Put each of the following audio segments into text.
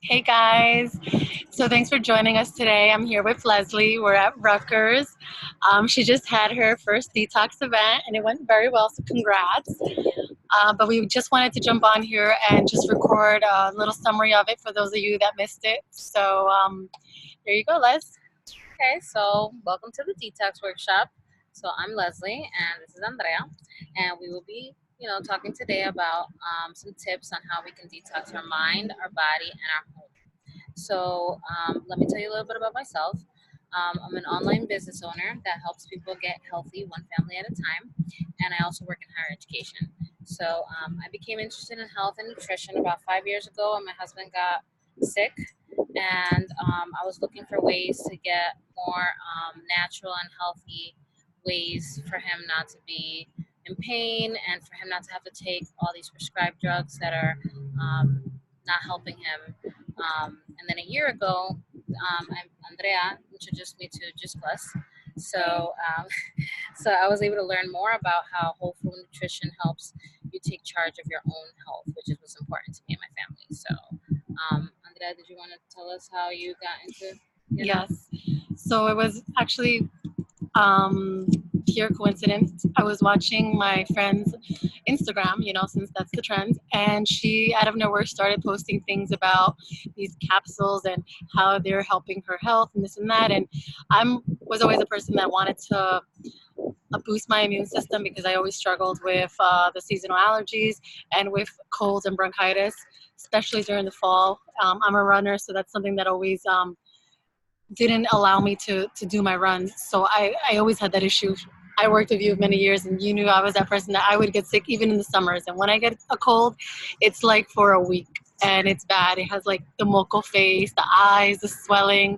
Hey guys, so thanks for joining us today. I'm here with Leslie. We're at Rutgers. She just had her first detox event and it went very well, so congrats. But we just wanted to jump on here and just record a little summary of it for those of you that missed it. So here you go, Les. Okay, so welcome to the Detox Workshop. So I'm Leslie and this is Andrea, and we will be, talking today about some tips on how we can detox our mind, our body, and our home. So let me tell you a little bit about myself. I'm an online business owner that helps people get healthy one family at a time, and I also work in higher education. So I became interested in health and nutrition about 5 years ago, and my husband got sick, and I was looking for ways to get more natural and healthy ways for him not to be in pain and for him not to have to take all these prescribed drugs that are not helping him. And then a year ago, Andrea introduced me to Juice Plus. So, so I was able to learn more about how whole food nutrition helps you take charge of your own health, which is what's important to me and my family. So, Andrea, did you want to tell us how you got into, Yes. So it was actually um, pure coincidence. I was watching my friend's Instagram, since that's the trend, and she out of nowhere started posting things about these capsules and how they're helping her health and this and that. And I was always a person that wanted to boost my immune system because I always struggled with the seasonal allergies and with colds and bronchitis, especially during the fall. I'm a runner, so that's something that always didn't allow me to do my runs. So I always had that issue. I worked with you many years and you knew I was that person that I would get sick even in the summers. And when I get a cold, it's like for a week and it's bad. It has like the moco face, the eyes, the swelling.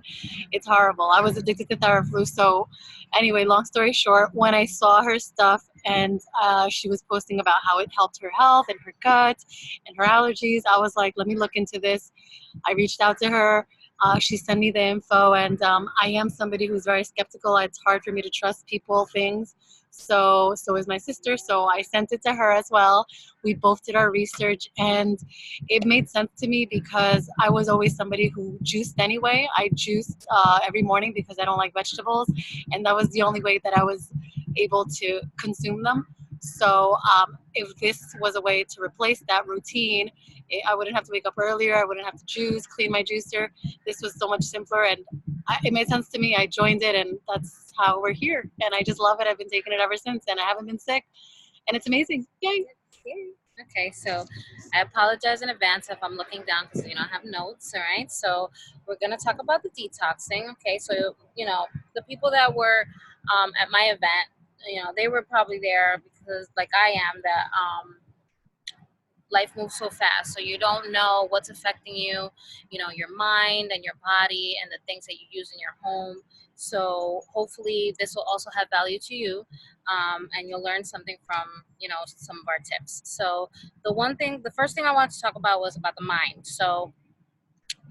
It's horrible. I was addicted to Theraflu. So anyway, long story short, when I saw her stuff and she was posting about how it helped her health and her gut and her allergies, I was like, let me look into this. I reached out to her. She sent me the info, and I am somebody who's very skeptical. It's hard for me to trust people, things. So is my sister. So I sent it to her as well. We both did our research, and it made sense to me because I was always somebody who juiced anyway. I juiced every morning because I don't like vegetables, and that was the only way that I was able to consume them. So if this was a way to replace that routine, I wouldn't have to wake up earlier. I wouldn't have to juice, clean my juicer. This was so much simpler, and it made sense to me. I joined it, and that's how we're here. And I just love it. I've been taking it ever since, and I haven't been sick, and it's amazing. Yay! Yay. Okay, so I apologize in advance if I'm looking down because I have notes. All right, so we're gonna talk about the detoxing. Okay, so the people that were at my event, they were probably there because, like I am, that life moves so fast, so you don't know what's affecting you, your mind and your body and the things that you use in your home. So hopefully this will also have value to you, and you'll learn something from some of our tips. So the first thing I wanted to talk about was about the mind. So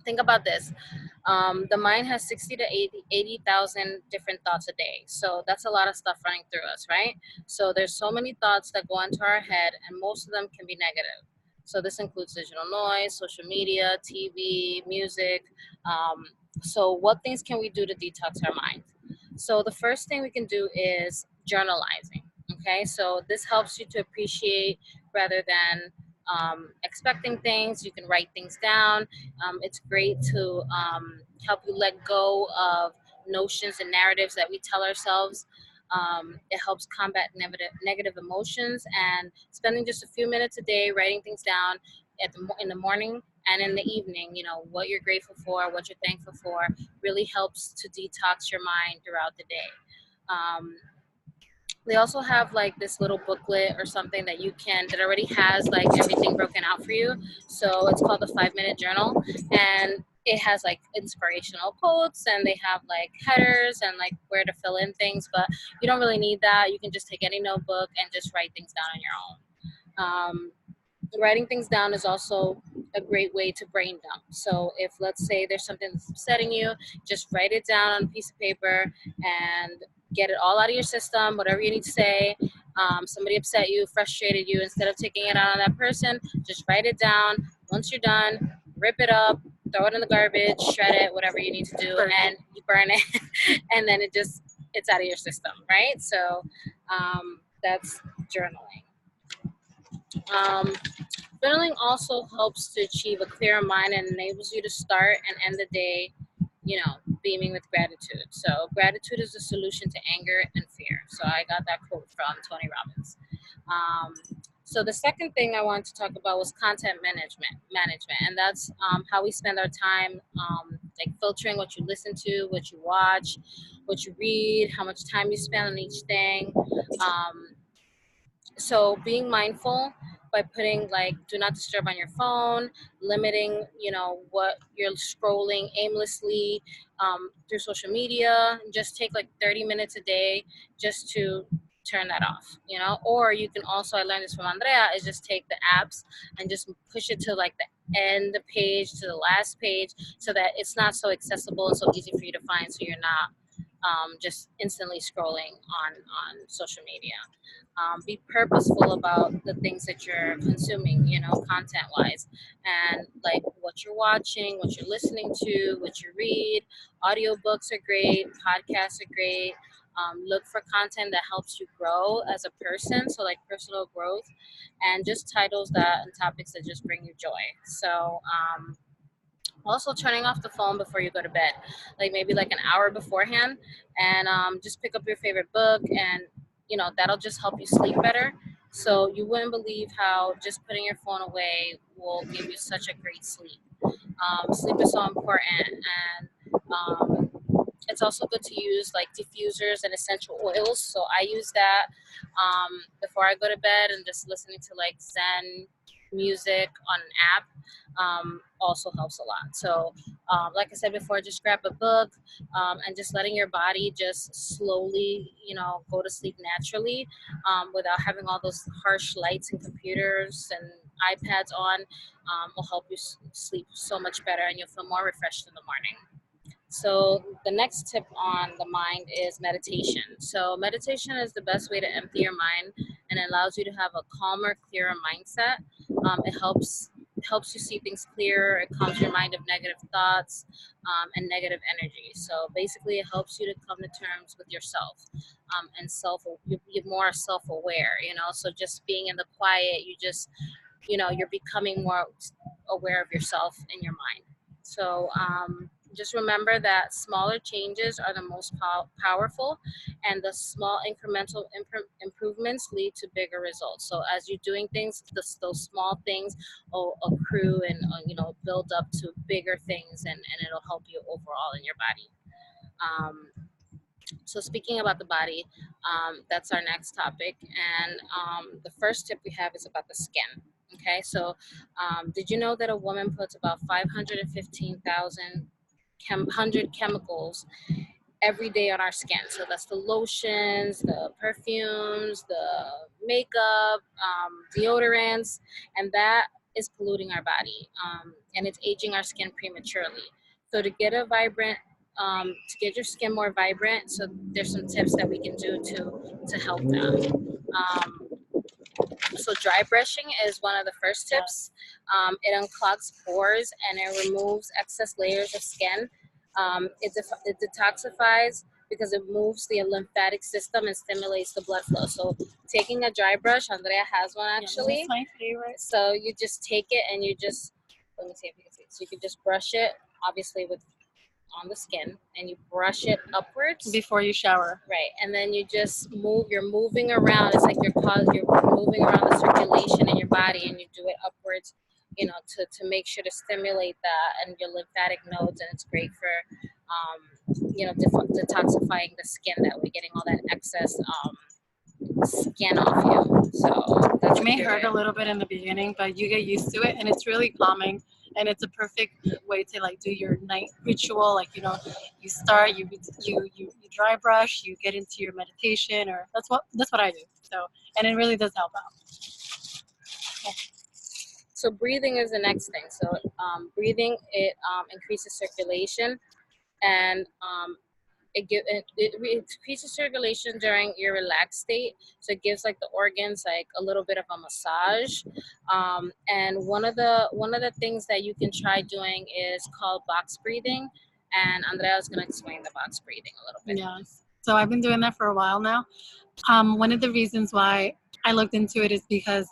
think about this. The mind has 60 to 80,000 different thoughts a day. So that's a lot of stuff running through us, right? So there's so many thoughts that go into our head, and most of them can be negative. So this includes digital noise, social media, TV, music. Um, so what things can we do to detox our mind? So the first thing we can do is journalizing. Okay, so this helps you to appreciate rather than expecting things. You can write things down. It's great to help you let go of notions and narratives that we tell ourselves. It helps combat negative emotions, and spending just a few minutes a day writing things down in the morning and in the evening, what you're grateful for, what you're thankful for, really helps to detox your mind throughout the day. Um, they also have like this little booklet or something that already has like everything broken out for you. So it's called the 5 Minute Journal, and it has like inspirational quotes, and they have like headers and like where to fill in things, but you don't really need that. You can just take any notebook and just write things down on your own. Writing things down is also a great way to brain dump. So if, let's say, there's something that's upsetting you, just write it down on a piece of paper and get it all out of your system, whatever you need to say. Somebody upset you, frustrated you, instead of taking it out on that person, just write it down. Once you're done, rip it up, throw it in the garbage, shred it, whatever you need to do, Burn and it. you burn it, and then it's out of your system, right? So that's journaling. Um, Journaling also helps to achieve a clearer mind and enables you to start and end the day, beaming with gratitude. So, gratitude is the solution to anger and fear. So, I got that quote from Tony Robbins. Um, so, the second thing I wanted to talk about was content management, and that's how we spend our time, like filtering what you listen to, what you watch, what you read, how much time you spend on each thing. Um, so being mindful by putting like do not disturb on your phone, limiting what you're scrolling aimlessly through social media. Just take like 30 minutes a day just to turn that off, or you can also, I learned this from Andrea, is just take the apps and just push it to like the end the page to the last page so that it's not so accessible and so easy for you to find, so you're not just instantly scrolling on social media. Be purposeful about the things that you're consuming, content wise, and like what you're watching, what you're listening to, what you read. Audiobooks are great, podcasts are great. Look for content that helps you grow as a person, so like personal growth, and just titles that and topics that just bring you joy. So, also turning off the phone before you go to bed, like maybe like an hour beforehand, and just pick up your favorite book, and that'll just help you sleep better. So you wouldn't believe how just putting your phone away will give you such a great sleep. Sleep is so important, and it's also good to use like diffusers and essential oils. So I use that before I go to bed, and just listening to like Zen music on an app also helps a lot. So, like I said before, just grab a book and just letting your body just slowly, go to sleep naturally without having all those harsh lights and computers and iPads on will help you sleep so much better, and you'll feel more refreshed in the morning. So the next tip on the mind is meditation. So meditation is the best way to empty your mind, and it allows you to have a calmer, clearer mindset. It helps you see things clearer. It calms your mind of negative thoughts and negative energy. So basically, it helps you to come to terms with yourself and you're more self-aware. So just being in the quiet, you're becoming more aware of yourself and your mind. So just remember that smaller changes are the most powerful, and the small incremental improvements lead to bigger results. So as you're doing things, those small things will accrue and build up to bigger things, and it'll help you overall in your body. So speaking about the body, that's our next topic, and the first tip we have is about the skin. Okay, so did you know that a woman puts about 515,000 hundred chemicals every day on our skin? So that's the lotions, the perfumes, the makeup, deodorants, and that is polluting our body, and it's aging our skin prematurely. So to get your skin more vibrant, so there's some tips that we can do to help that. So dry brushing is one of the first tips. It unclogs pores and it removes excess layers of skin. It detoxifies because it moves the lymphatic system and stimulates the blood flow. So taking a dry brush, Andrea has one actually. Yeah, that's my favorite. So you just take it and you just, let me see if you can see. So you can just brush it, obviously with on the skin, and you brush it upwards Before you shower. right, and then you just you're moving around. It's like you're moving around the circulation in your body, and you do it upwards, to make sure to stimulate that and your lymphatic nodes, and it's great for detoxifying the skin, that way getting all that excess skin off you. So that's It a may great hurt a way. little bit in the beginning, but you get used to it, and it's really calming. And it's a perfect way to like do your night ritual. Like you start, you dry brush, you get into your meditation, or that's what I do. So, and it really does help out. So breathing is the next thing. So breathing, it increases circulation, and it increases circulation during your relaxed state, so it gives like the organs like a little bit of a massage. And one of the things that you can try doing is called box breathing, and Andrea is going to explain the box breathing a little bit. Yes. So I've been doing that for a while now. One of the reasons why I looked into it is because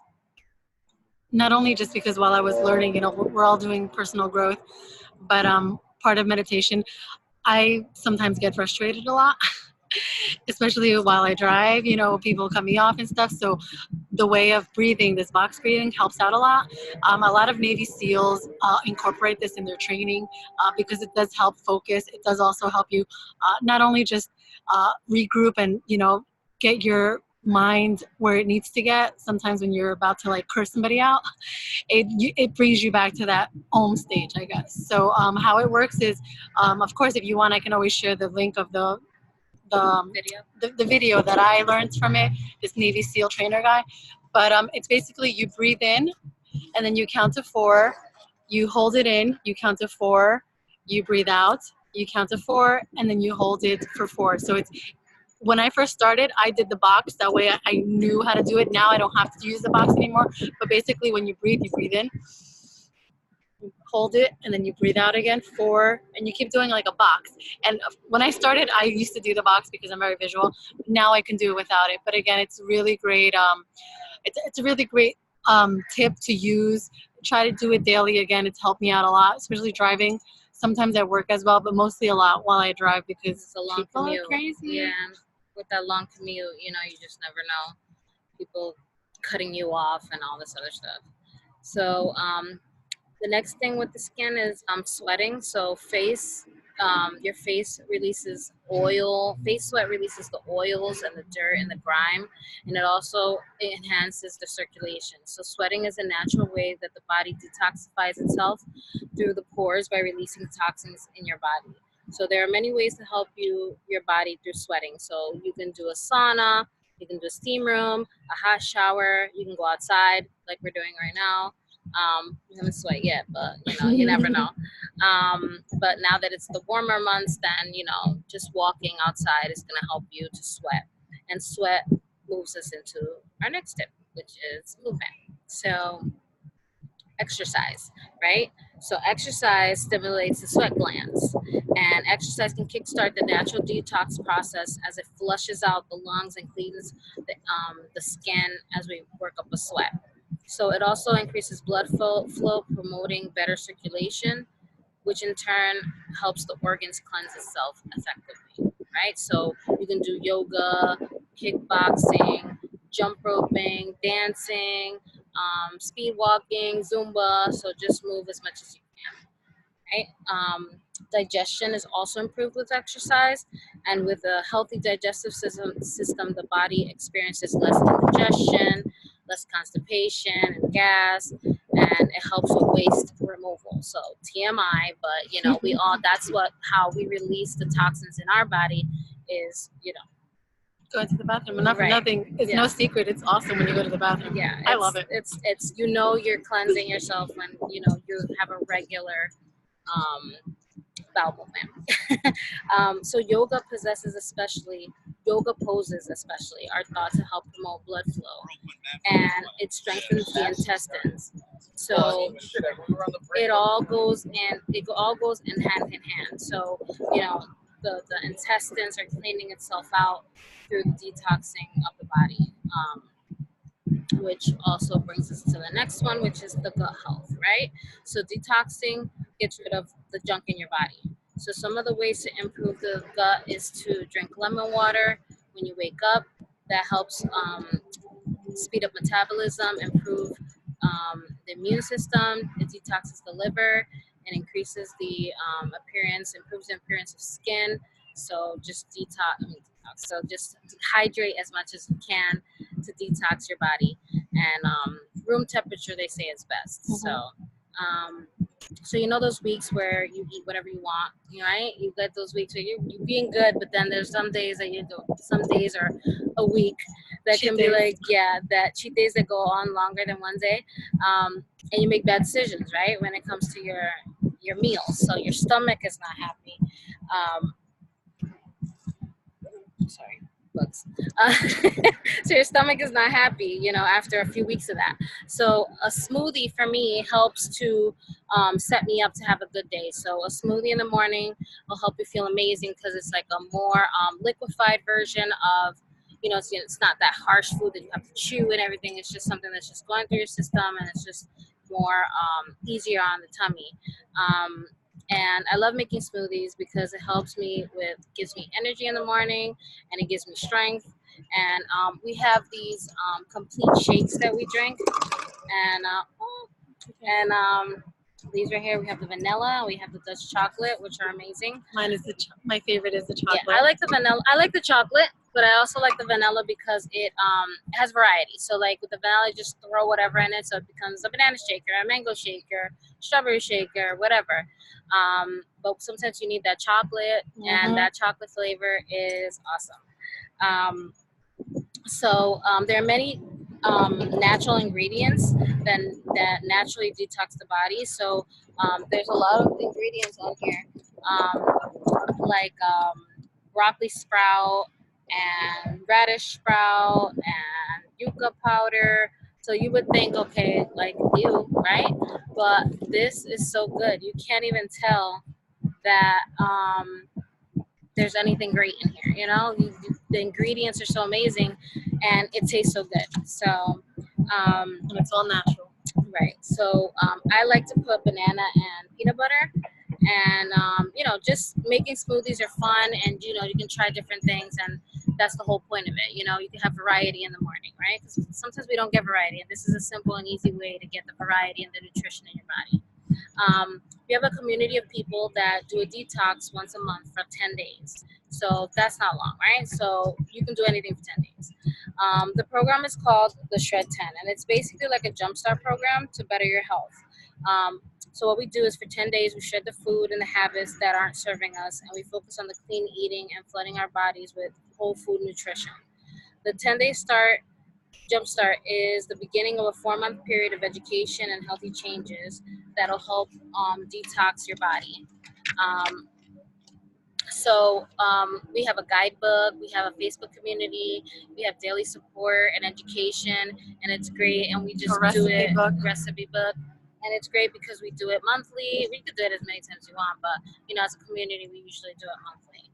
not only just because while I was learning, we're all doing personal growth, but part of meditation, I sometimes get frustrated a lot, especially while I drive, people cut me off and stuff. So the way of breathing, this box breathing, helps out a lot. A lot of Navy SEALs incorporate this in their training because it does help focus. It does also help you not only just regroup and, get your mind where it needs to get. Sometimes when you're about to like curse somebody out, it brings you back to that home stage, I guess. So how it works is, of course, if you want, I can always share the link of the Video. the video that I learned from it, this Navy SEAL trainer guy. But it's basically you breathe in and then you count to 4, you hold it in, you count to 4, you breathe out, you count to 4, and then you hold it for 4. So it's when I first started, I did the box. That way I knew how to do it. Now I don't have to use the box anymore. But basically, when you breathe in, hold it, and then you breathe out again, 4, and you keep doing like a box. And when I started, I used to do the box because I'm very visual. Now I can do it without it. But again, it's really great. It's a really great tip to use. Try to do it daily. Again, it's helped me out a lot, especially driving. Sometimes at work as well, but mostly a lot while I drive because It's a long people commute. are crazy. Yeah, and with that long commute, you just never know, people cutting you off and all this other stuff. So the next thing with the skin is sweating. So your face releases oil. Face sweat releases the oils and the dirt and the grime, and it also enhances the circulation. So sweating is a natural way that the body detoxifies itself through the pores by releasing toxins in your body. So there are many ways to help your body through sweating. So you can do a sauna, you can do a steam room, a hot shower. You can go outside like we're doing right now. We haven't sweat yet, but you never know. But now that it's the warmer months, then just walking outside is going to help you to sweat, and sweat moves us into our next tip, which is movement. So exercise, right? So exercise stimulates the sweat glands, and exercise can kickstart the natural detox process as it flushes out the lungs and cleans the skin as we work up a sweat. So it also increases blood flow, promoting better circulation, which in turn helps the organs cleanse itself effectively, right? So you can do yoga, kickboxing, jump roping, dancing, speed walking, Zumba. So just move as much as you can, right? Digestion is also improved with exercise, and with a healthy digestive system, the body experiences less indigestion, less constipation and gas, and it helps with waste removal. So TMI, but we all that's what how we release the toxins in our body is Going to the bathroom, and not for right. nothing. It's no Yeah. secret. It's awesome when you go to the bathroom. Yeah, I love it. it's you're cleansing yourself when you have a regular bowel movement. So yoga poses especially are thought to help promote blood flow, and it strengthens the intestines. So it all goes in hand in hand. So the intestines are cleaning itself out through the detoxing of the body. Which also brings us to the next one, which is the gut health, right? So detoxing gets rid of the junk in your body. So some of the ways to improve the gut is to drink lemon water when you wake up. That helps speed up metabolism, improve the immune system. It detoxes the liver and increases the improves the appearance of skin. So just detox. So just hydrate as much as you can to detox your body. And room temperature, they say, is best. Um, so those weeks where you eat whatever you want, right? You get those weeks where you're being good, but then there's some days that you do. Some days or a week that Cheat can days. be like, yeah, that cheat days that go on longer than one day, and you make bad decisions, right? When it comes to your meals, so your stomach is not happy. Um, sorry, bugs. So your stomach is not happy, after a few weeks of that. So a smoothie for me helps to set me up to have a good day. So a smoothie in the morning will help you feel amazing because it's like a more liquefied version of, it's not that harsh food that you have to chew and everything. It's just something that's just going through your system, and it's just more easier on the tummy. Um, and I love making smoothies because it helps me gives me energy in the morning, and it gives me strength. And we have these complete shakes that we drink, and these right here, we have the vanilla, we have the Dutch chocolate, which are amazing. Mine is my favorite is the Yeah, chocolate. I like the vanilla. I like the chocolate, but I also like the vanilla because it has variety. So like with the vanilla, you just throw whatever in it, so it becomes a banana shaker, a mango shaker, strawberry shaker, whatever. But sometimes you need that chocolate, and that chocolate flavor is awesome. There are many natural ingredients that naturally detox the body. So there's a lot of ingredients on here, like broccoli sprout and radish sprout and yucca powder. So you would think, okay, like ew, right? But this is so good. You can't even tell that there's anything great in here. The ingredients are so amazing, and it tastes so good. So, And it's all natural. right. So I like to put banana and peanut butter, and just making smoothies are fun, and you can try different things, and that's the whole point of it. You can have variety in the morning, right? Because sometimes we don't get variety, and this is a simple and easy way to get the variety and the nutrition in your body. We have a community of people that do a detox once a month for 10 days. So that's not long, right? So you can do anything for 10 days. The program is called the Shred 10, and it's basically like a jumpstart program to better your health. So what we do is for 10 days, we shed the food and the habits that aren't serving us, and we focus on the clean eating and flooding our bodies with whole food nutrition. The 10-day Jumpstart is the beginning of a 4-month period of education and healthy changes that'll help detox your body. Um, we have a guidebook, we have a Facebook community, we have daily support and education, and it's great. And we just do it recipe book, and it's great because we do it monthly. We could do it as many times as you want, but as a community, we usually do it monthly.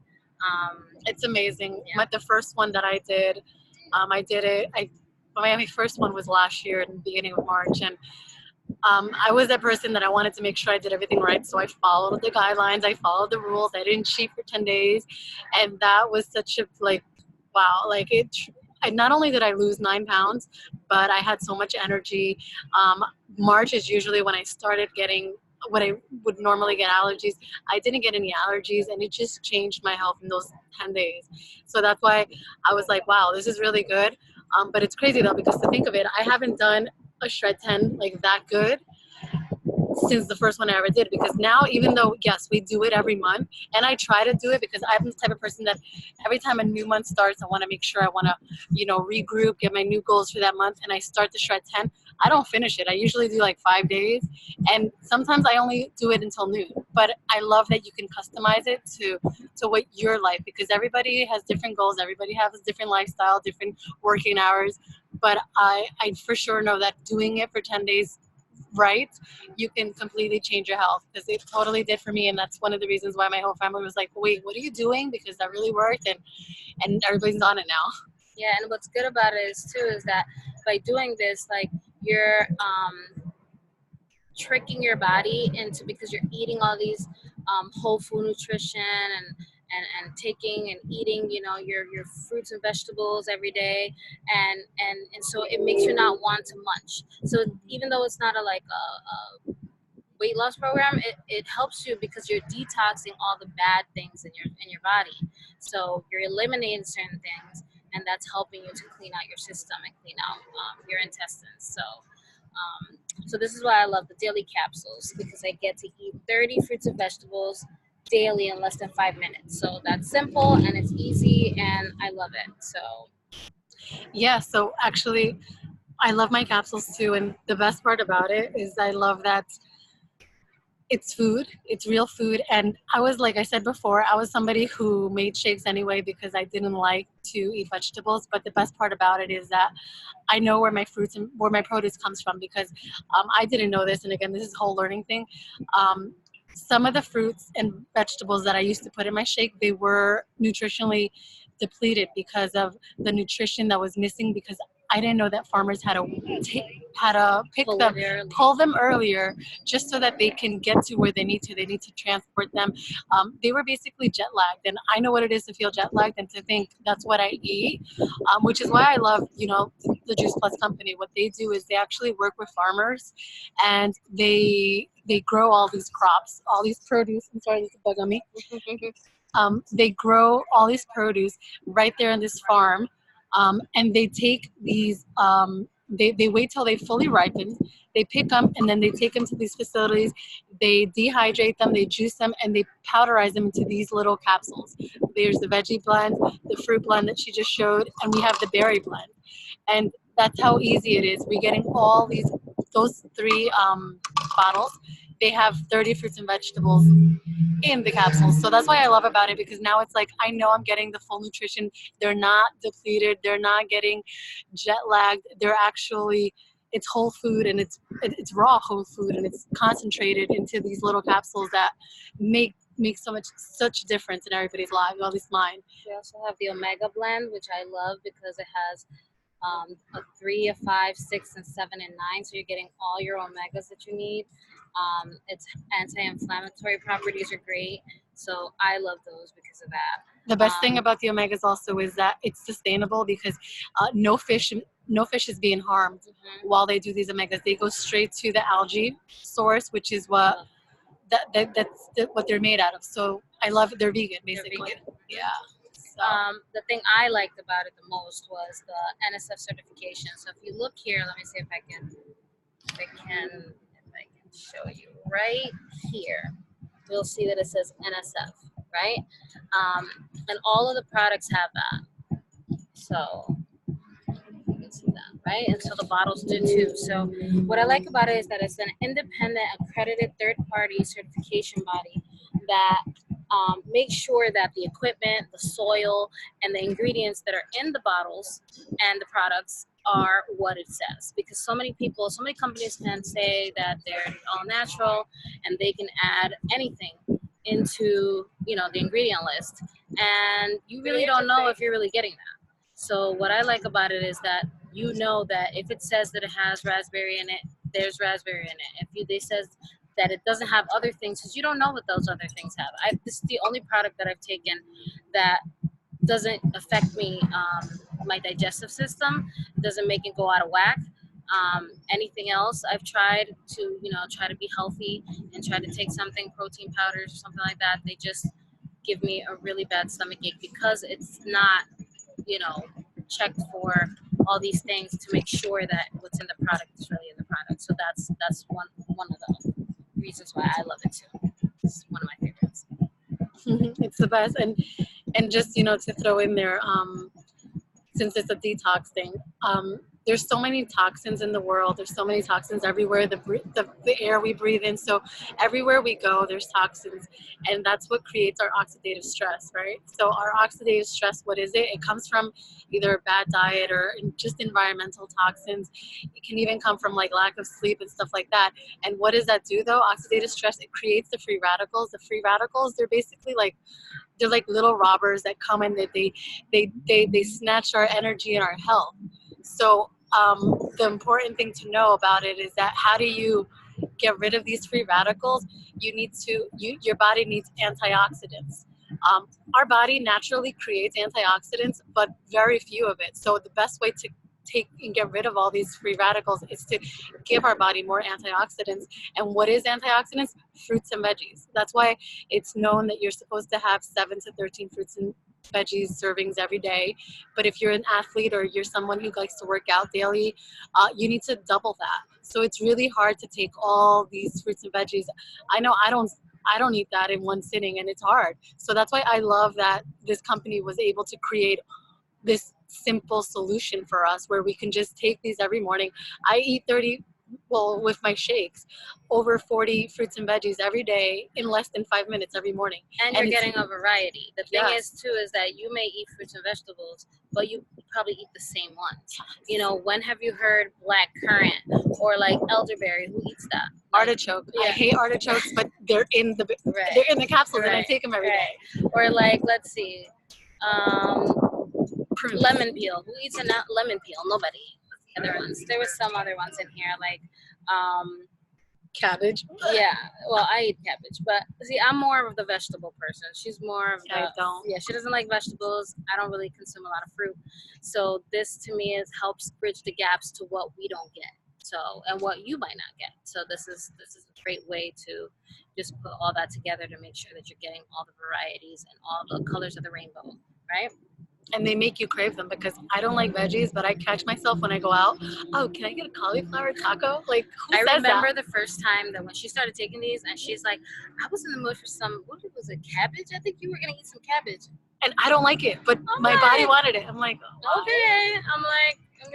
It's amazing. Yeah. The first one that I did, I did it. My first one was last year in the beginning of March, and I was that person that I wanted to make sure I did everything right. So I followed the guidelines, I followed the rules. I didn't cheat for 10 days, and that was such a wow. Like not only did I lose 9 pounds, but I had so much energy. March is usually when I started getting what I would normally get allergies. I didn't get any allergies, and it just changed my health in those 10 days. So that's why I was like, wow, this is really good. But it's crazy though, because to think of it, I haven't done a Shred 10 like that good since the first one I ever did, because now, even though yes, we do it every month, and I try to do it because I'm the type of person that every time a new month starts, I want to make sure I want to regroup, get my new goals for that month, and I start the Shred 10. I don't finish it. I usually do like 5 days, and sometimes I only do it until noon. But I love that you can customize it to what your life, because everybody has different goals, everybody has a different lifestyle, different working hours. But I for sure know that doing it for 10 days right, you can completely change your health, because it totally did for me. And that's one of the reasons why my whole family was like, wait, what are you doing? Because that really worked, and everybody's on it now. Yeah, and what's good about it is that by doing this, like, you're tricking your body into, because you're eating all these whole food nutrition, and taking and eating your fruits and vegetables every day, and so it makes you not want to munch. So even though it's not a weight loss program, it helps you because you're detoxing all the bad things in your body. So you're eliminating certain things, and that's helping you to clean out your system and clean out your intestines. So this is why I love the daily capsules, because I get to eat 30 fruits and vegetables daily in less than 5 minutes. So that's simple and it's easy, and I love it. So yeah, so actually I love my capsules too, and the best part about it is I love that it's food, it's real food. And I was, like I said before, I was somebody who made shakes anyway because I didn't like to eat vegetables. But the best part about it is that I know where my fruits and where my produce comes from, because I didn't know this. And again, this is a whole learning thing. um, some of the fruits and vegetables that I used to put in my shake, they were nutritionally depleted because of the nutrition that was missing, because I didn't know that farmers had to pick Pull them, it early. pull them earlier, just so that they can get to where they need to. They need to transport them. They were basically jet lagged, and I know what it is to feel jet lagged and to think that's what I eat, which is why I love, the Juice Plus company. What they do is they actually work with farmers, and they grow all these crops, all these produce. I'm sorry, there's a bug on me. They grow all these produce right there in this farm, and they take these. They wait till they fully ripen. They pick them and then they take them to these facilities. They dehydrate them, they juice them, and they powderize them into these little capsules. There's the veggie blend, the fruit blend that she just showed, and we have the berry blend. And that's how easy it is. We're getting all those three bottles. They have 30 fruits and vegetables in the capsules. So that's why I love about it, because now it's like I know I'm getting the full nutrition. They're not depleted. They're not getting jet lagged. They're actually, it's whole food, and it's raw whole food, and it's concentrated into these little capsules that make such difference in everybody's lives, at least mine. We also have the Omega blend, which I love because it has a 3, a 5, 6, and 7, and 9. So you're getting all your omegas that you need. Its anti-inflammatory properties are great. So I love those because of that. The best thing about the omegas also is that it's sustainable, because no fish is being harmed while they do these omegas. They go straight to the algae source, which is what what they're made out of. So I love it. They're vegan, basically. They're vegan. Yeah. So. The thing I liked about it the most was the NSF certification. So if you look here, let me see if I can show you right here. You'll see that it says NSF, right? And all of the products have that. So you can see that, right? And so the bottles do too. So what I like about it is that it's an independent, accredited third-party certification body that makes sure that the equipment, the soil, and the ingredients that are in the bottles and the products are what it says. Because so many companies can say that they're all natural and they can add anything into the ingredient list, and you really don't know if you're really getting that. So what I like about it is that that if it says that it has raspberry in it, there's raspberry in it. If they says that it doesn't have other things, because you don't know what those other things have. This is the only product that I've taken that doesn't affect me, my digestive system, doesn't make it go out of whack. Anything else I've tried to, try to be healthy and try to take something, protein powders or something like that, they just give me a really bad stomach ache because it's not, checked for all these things to make sure that what's in the product is really in the product. So that's one of the reasons why I love it too. It's one of my favorites. It's the best. And just to throw in there, since it's a detox thing, there's so many toxins in the world. There's so many toxins everywhere. The air we breathe in. So everywhere we go, there's toxins, and that's what creates our oxidative stress, right? So our oxidative stress, what is it? It comes from either a bad diet or just environmental toxins. It can even come from like lack of sleep and stuff like that. And what does that do though? Oxidative stress, it creates the free radicals. The free radicals, they're basically like, they're like little robbers that come in, that they snatch our energy and our health. So the important thing to know about it is that how do you get rid of these free radicals? Your body needs antioxidants. Our body naturally creates antioxidants, but very few of it. So the best way to take and get rid of all these free radicals is to give our body more antioxidants. And what is antioxidants? Fruits and veggies. That's why it's known that you're supposed to have 7 to 13 fruits and veggies servings every day. But if you're an athlete or you're someone who likes to work out daily, you need to double that. So it's really hard to take all these fruits and veggies. I know I don't eat that in one sitting, and it's hard. So that's why I love that this company was able to create this simple solution for us where we can just take these every morning. I eat 30 well, with my shakes, over 40 fruits and veggies every day in less than 5 minutes every morning. And you're getting a variety. The thing Yes. is too is that you may eat fruits and vegetables, but you probably eat the same ones. You know, when have you heard black currant or like elderberry? Who eats that? Like, Artichoke. I yeah. hate artichokes, but they're in the Right. they're in the capsules, and I Right. take them every day. Right. Or like, let's see, Prunes. lemon peel. Who eats a lemon peel? Nobody. The other ones. There was some other ones in here, like Cabbage. yeah. Well, I eat cabbage, but see, I'm more of the vegetable person. She's more of the I don't. yeah. She doesn't like vegetables. I don't really consume a lot of fruit. So this to me is helps bridge the gaps to what we don't get. So and what you might not get. So this is a great way to just put all that together to make sure that you're getting all the varieties and all the colors of the rainbow, right? And they make you crave them because I don't like veggies, but I catch myself when I go out. Oh, can I get a cauliflower taco? Like, who I says remember that? the first time that when she started taking these, and she's like, "I was in the mood for some. What was it? Cabbage? I think you were gonna eat some cabbage." And I don't like it, but I'm my body like, wanted it. I'm like, why? okay. I'm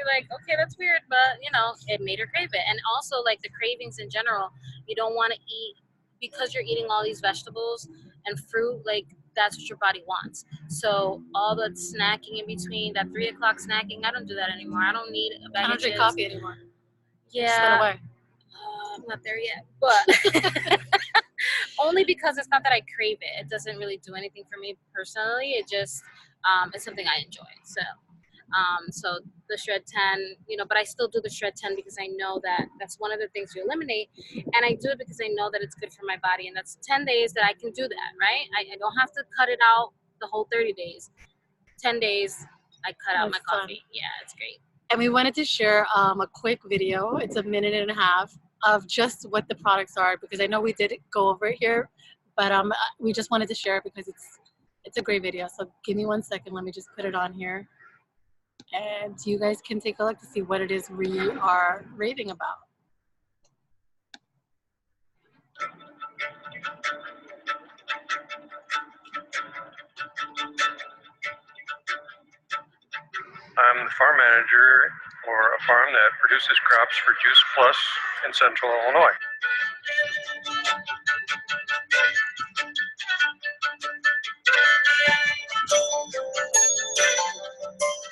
like, okay, that's weird, but you know, it made her crave it. And also, like the cravings in general, you don't want to eat because you're eating all these vegetables and fruit. Like that's what your body wants. So all the snacking in between, that 3 o'clock snacking, I don't do that anymore. I don't need a bag I don't of drink chips. coffee anymore. Just went Yeah, away. I'm not there yet, but only because it's not that I crave it. It doesn't really do anything for me personally. It just it's something I enjoy. So the shred 10, you know, but I still do the shred 10 because I know that that's one of the things you eliminate, and I do it because I know that it's good for my body, and that's 10 days that I can do that, right? I don't have to cut it out the whole 30 days. 10 days, I cut out my That's fun. coffee. Yeah, it's great. And we wanted to share a quick video. It's a minute and a half of just what the products are because I know we did go over it here, but we just wanted to share it because it's a great video. So give me 1 second. Let me just put it on here, and you guys can take a look to see what it is we are raving about. I'm the farm manager for a farm that produces crops for Juice Plus in central Illinois.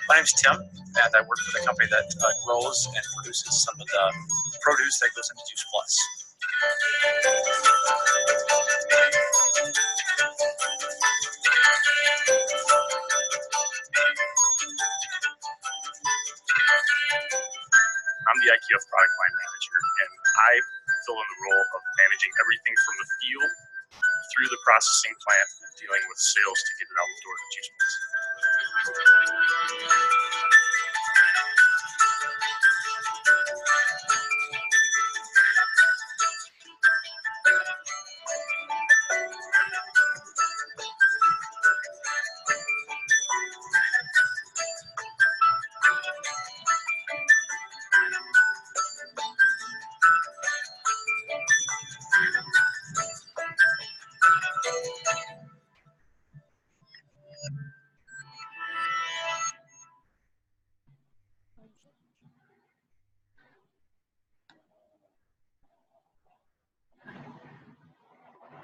My name's Tim, and I work for the company that grows and produces some of the produce that goes into Juice Plus. I'm the IKF product line manager, and I fill in the role of managing everything from the field through the processing plant and dealing with sales to get it out the door to Juice Plus.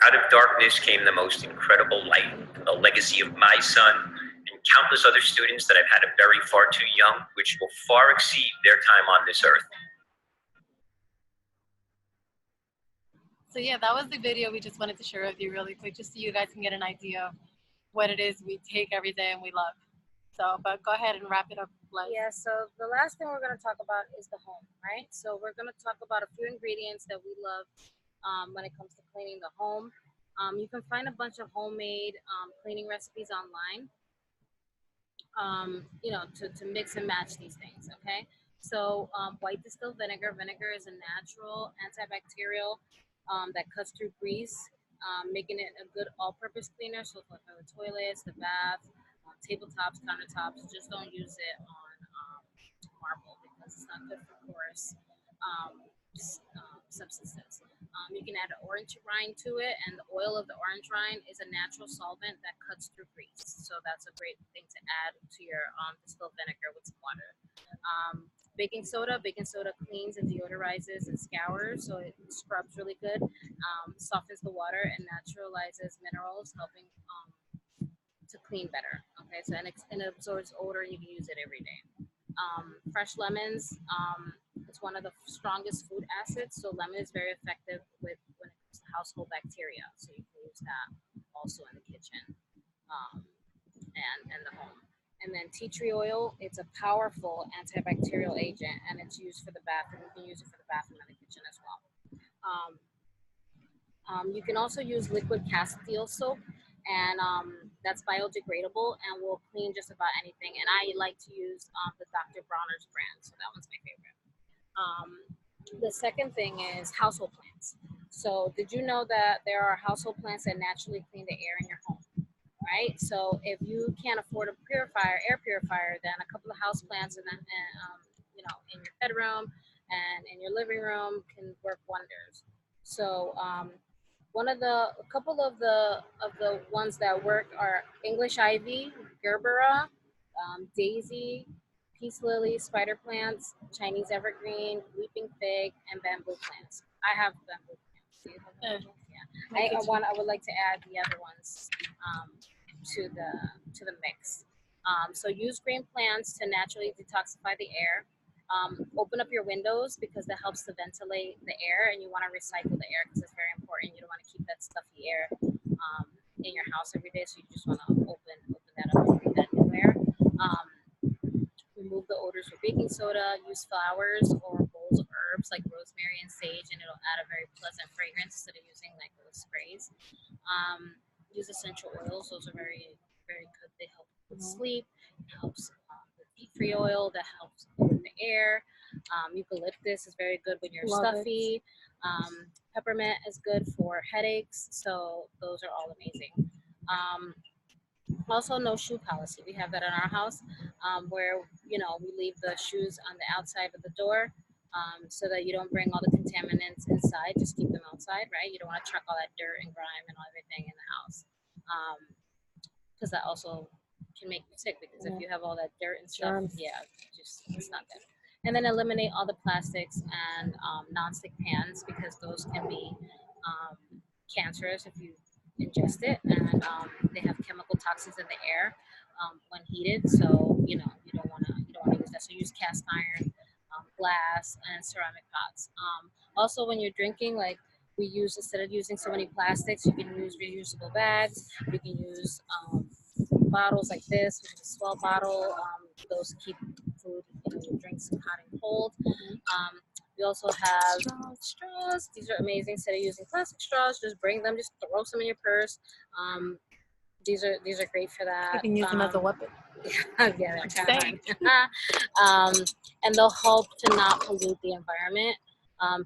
Out of darkness came the most incredible light, the legacy of my son and countless other students that I've had very far too young, which will far exceed their time on this earth. So yeah, that was the video we just wanted to share with you really quick, just so you guys can get an idea of what it is we take every day and we love. So, but go ahead and wrap it up, Les. Yeah, so the last thing we're going to talk about is the home, right? So we're going to talk about a few ingredients that we love when it comes to cleaning the home. You can find a bunch of homemade cleaning recipes online, you know, to mix and match these things, okay? So white distilled vinegar. Vinegar is a natural antibacterial that cuts through grease, making it a good all-purpose cleaner. So for the toilets, the bath, tabletops, countertops, just don't use it on marble because it's not good for porous substances. You can add an orange rind to it, and the oil of the orange rind is a natural solvent that cuts through grease. So that's a great thing to add to your distilled vinegar with some water. Baking soda cleans and deodorizes and scours, so it scrubs really good, softens the water and naturalizes minerals, helping to clean better. Okay, so and it absorbs odor, and you can use it every day. Fresh lemons, it's one of the strongest food acids, so lemon is very effective with when it comes to household bacteria. So you can use that also in the kitchen and the home. And then tea tree oil, it's a powerful antibacterial agent, and it's used for the bathroom. You can use it for the bathroom and the kitchen as well. You can also use liquid castile soap, and that's biodegradable and will clean just about anything. And I like to use the Dr. Bronner's brand, so that one's my favorite. The second thing is household plants. So did you know that there are household plants that naturally clean the air in your home? Right? So if you can't afford a air purifier, then a couple of house plants and you know, in your bedroom and in your living room can work wonders. So a couple of the ones that work are English ivy, gerbera, daisy, peace lily, spider plants, Chinese evergreen, weeping fig, and bamboo plants. I have bamboo plants. Do you have bamboo? Yeah. I would like to add the other ones to the mix. So use green plants to naturally detoxify the air. Open up your windows because that helps to ventilate the air, and you want to recycle the air because it's very important. You don't want to keep that stuffy air in your house every day, so you just want to open that up and breathe that new air. Remove the odors with baking soda. Use flowers or bowls of herbs like rosemary and sage, and it'll add a very pleasant fragrance instead of using like those sprays. Use essential oils; those are very very good. They help with sleep. It helps with tea tree oil that helps with the air. Eucalyptus is very good when you're stuffy. Peppermint is good for headaches. So those are all amazing. Also, no shoe policy. We have that in our house, where you know we leave the shoes on the outside of the door, so that you don't bring all the contaminants inside. Just keep them outside, right? You don't want to truck all that dirt and grime and everything in the house, because that also can make you sick. Because if you have all that dirt and stuff, yeah, just it's not good. And then eliminate all the plastics and nonstick pans because those can be cancerous if you ingest it, and they have chemical toxins in the air when heated. So you know you don't want to use that. So use cast iron, glass, and ceramic pots. Also, when you're drinking, like we use instead of using so many plastics, you can use reusable bags. You can use bottles like this, which is a small bottle. Those keep food, you know, your drinks hot and cold. We also have straws. These are amazing. Instead of using plastic straws, just bring them. Just throw some in your purse. These are great for that. You can use them as a weapon. Yeah, they're kind of and they'll help to not pollute the environment.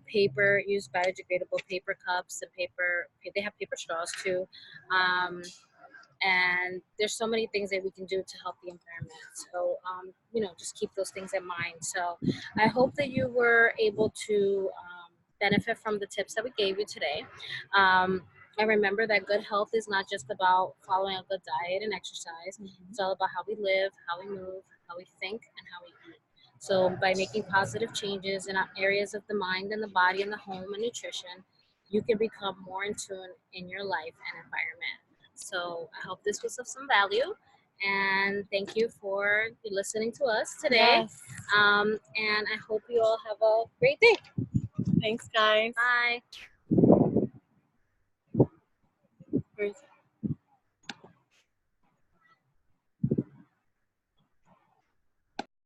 Paper, use biodegradable paper cups and paper. They have paper straws too. And there's so many things that we can do to help the environment. So, you know, just keep those things in mind. So I hope that you were able to benefit from the tips that we gave you today. And remember that good health is not just about following a good diet and exercise. It's all about how we live, how we move, how we think, and how we eat. So by making positive changes in our areas of the mind and the body and the home and nutrition, you can become more in tune in your life and environment. So I hope this was of some value, and thank you for listening to us today. Yes. And I hope you all have a great day. Thanks, guys. Bye. Where's